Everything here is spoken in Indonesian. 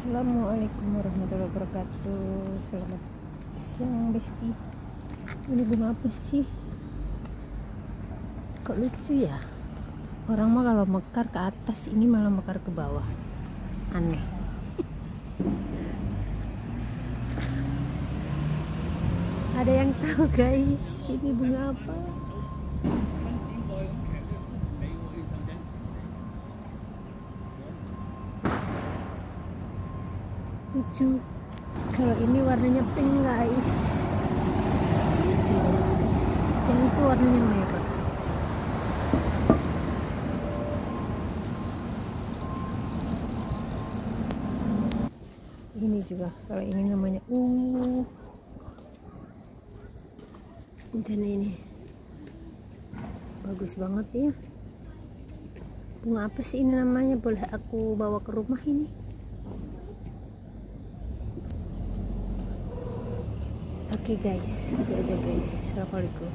Assalamualaikum warahmatullahi wabarakatuh. Selamat siang Besti. Ini bunga apa sih? Kok lucu ya? Orang mah kalau mekar ke atas, ini malah mekar ke bawah. Aneh. Ada yang tahu guys, ini bunga apa? Lucu. Kalau ini warnanya pink guys, lucu. Yang itu warnanya merah. Ini juga, kalau ini namanya dan ini bagus banget ya. Bunga apa sih ini namanya? Boleh aku bawa ke rumah ini? Oke guys, itu aja guys. Assalamualaikum.